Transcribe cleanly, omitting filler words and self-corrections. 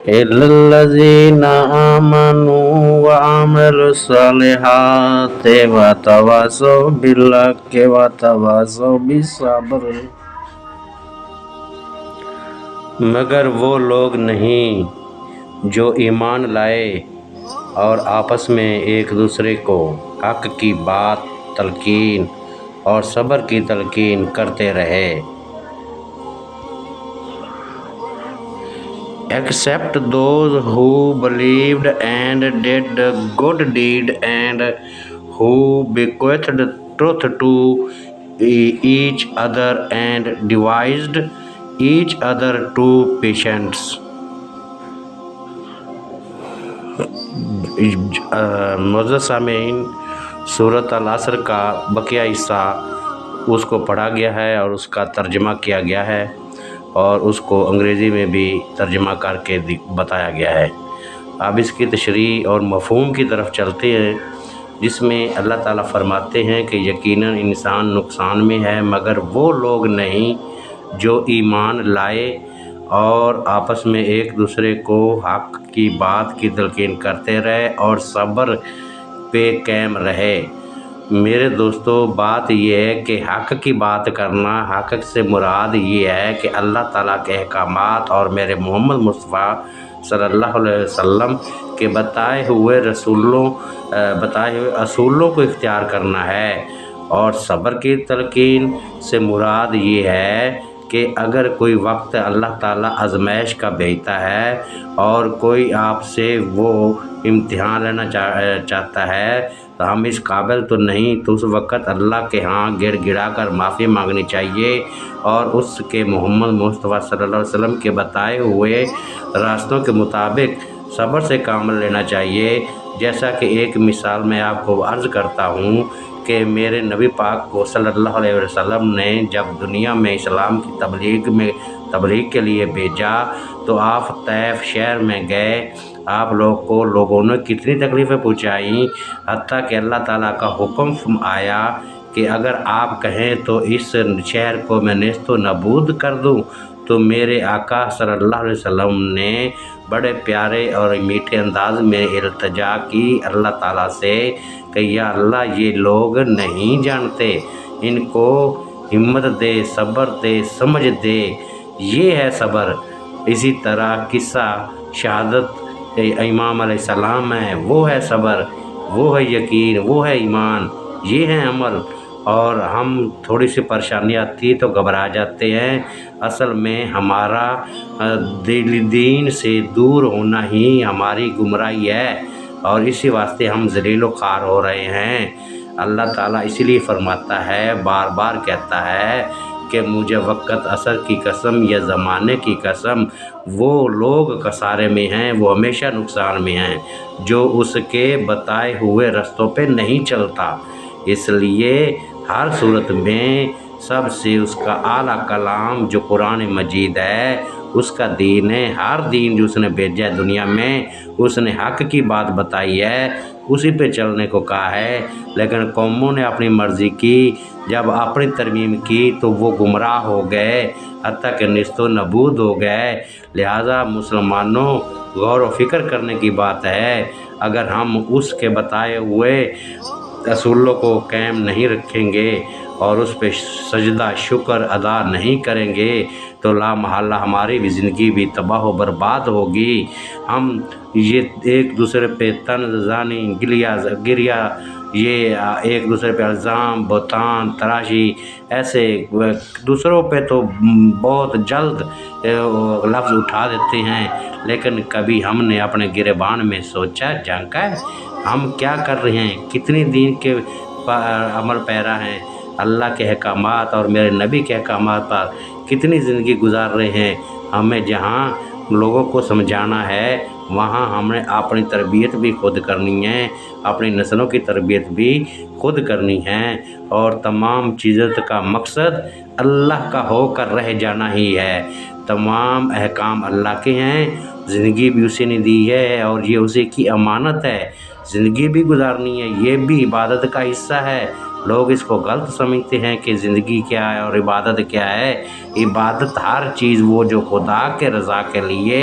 إلا الذين آمنوا وعملوا الصالحات وتواصوا بالحق وتواصوا بالصبر۔ مگر وہ لوگ نہیں جو ایمان لائے اور آپس میں ایک دوسرے کو حق کی بات تلقین اور صبر کی تلقین کرتے رہے۔ Except those who believed and did good deed and who bequeathed truth to each other and devised each other to patience۔ معزز سامعین، سورۃ العصر کا بقیہ حصہ اس کو پڑھا گیا ہے اور اس کا ترجمہ کیا گیا ہے اور اس کو انگریزی میں بھی ترجمہ کر کے بتایا گیا ہے۔ اب اس کی تشریح اور مفہوم کی طرف چلتے ہیں، جس میں اللہ تعالیٰ فرماتے ہیں کہ یقیناً انسان نقصان میں ہے مگر وہ لوگ نہیں جو ایمان لائے اور آپس میں ایک دوسرے کو حق کی بات کی تلقین کرتے رہے اور صبر پہ قائم رہے۔ میرے دوستو، بات یہ ہے کہ حق کی بات کرنا، حق سے مراد یہ ہے کہ اللہ تعالیٰ کے احکامات اور میرے محمد مصطفیٰ صلی اللہ علیہ وسلم کے بتائے ہوئے اصولوں کو اختیار کرنا ہے، اور صبر کی تلقین سے مراد یہ ہے کہ اگر کوئی وقت اللہ تعالیٰ آزمائش کا بھیجتا ہے اور کوئی آپ سے وہ امتحان لینا چاہتا ہے تو ہم اس قابل تو نہیں، تو اس وقت اللہ کے ہاں گڑ گڑا کر معافی مانگنی چاہیے اور اس کے محمد مصطفیٰ صلی اللہ علیہ وسلم کے بتائے ہوئے راستوں کے مطابق صبر سے کام لینا چاہیے۔ جیسا کہ ایک مثال میں آپ کو عرض کرتا ہوں کہ میرے نبی پاک کو صلی اللہ علیہ وسلم نے جب دنیا میں اسلام کی تبلیغ کے لیے بھیجا تو آپ طائف شہر میں گئے۔ آپ لوگوں نے کتنی تکلیفیں پہنچائیں، حتیٰ کہ اللہ تعالیٰ کا حکم آیا کہ اگر آپ کہیں تو اس شہر کو میں نیست و نابود کر دوں، تو میرے آقا صلی اللہ علیہ وسلم نے بڑے پیارے اور میٹھے انداز میں التجا کی اللہ تعالیٰ سے کہ یا اللہ، یہ لوگ نہیں جانتے، ان کو ہمت دے، صبر دے، سمجھ دے، یہ ہے صبر۔ اسی طرح قصہ شہادت امام علیہ السلام ہے، وہ ہے صبر، وہ ہے یقین، وہ ہے ایمان، یہ ہے عمل۔ اور ہم تھوڑی سی پریشانی آتی تو گھبرا جاتے ہیں، اصل میں ہمارا دین سے دور ہونا ہی ہماری گمراہی ہے، اور اسی واسطے ہم ذلیل و خوار ہو رہے ہیں۔ اللہ تعالیٰ اسی لیے فرماتا ہے، بار بار کہتا ہے کہ مجھے وقت عصر کی قسم یا زمانے کی قسم، وہ لوگ خسارے میں ہیں، وہ ہمیشہ نقصان میں ہیں جو اس کے بتائے ہوئے رستوں پہ نہیں چلتا۔ اس لیے ہر صورت میں سب سے اس کا اعلیٰ کلام جو قرآن مجید ہے، اس کا دین ہے۔ ہر دین جو اس نے بھیجا ہے دنیا میں، اس نے حق کی بات بتائی ہے، اسی پہ چلنے کو کہا ہے۔ لیکن قوموں نے اپنی مرضی کی، جب اپنی ترمیم کی تو وہ گمراہ ہو گئے، حتیٰ کہ نیست و نابود ہو گئے۔ لہٰذا مسلمانوں، غور و فکر کرنے کی بات ہے، اگر ہم اس کے بتائے ہوئے اصولوں کو قائم نہیں رکھیں گے اور اس پہ سجدہ شکر ادا نہیں کریں گے تو لا محالہ ہماری بھی زندگی بھی تباہ و برباد ہوگی۔ ہم یہ ایک دوسرے پہ تنزانی گریا، یہ ایک دوسرے پہ الزام، بہتان، تراشی، ایسے دوسروں پہ تو بہت جلد لفظ اٹھا دیتے ہیں، لیکن کبھی ہم نے اپنے گریبان میں سوچا، جھانکا ہے ہم کیا کر رہے ہیں؟ کتنی دین کے عمل پیرا ہیں، اللہ کے احکامات اور میرے نبی کے احکامات پر کتنی زندگی گزار رہے ہیں۔ ہمیں جہاں لوگوں کو سمجھانا ہے، وہاں ہم نے اپنی تربیت بھی خود کرنی ہے، اپنی نسلوں کی تربیت بھی خود کرنی ہے، اور تمام چیزوں کا مقصد اللہ کا ہو کر رہ جانا ہی ہے۔ تمام احکام اللہ کے ہیں، زندگی بھی اسی نے دی ہے اور یہ اسی کی امانت ہے، زندگی بھی گزارنی ہے، یہ بھی عبادت کا حصہ ہے۔ لوگ اس کو غلط سمجھتے ہیں کہ زندگی کیا ہے اور عبادت کیا ہے۔ عبادت ہر چیز وہ جو خدا کے رضا کے لیے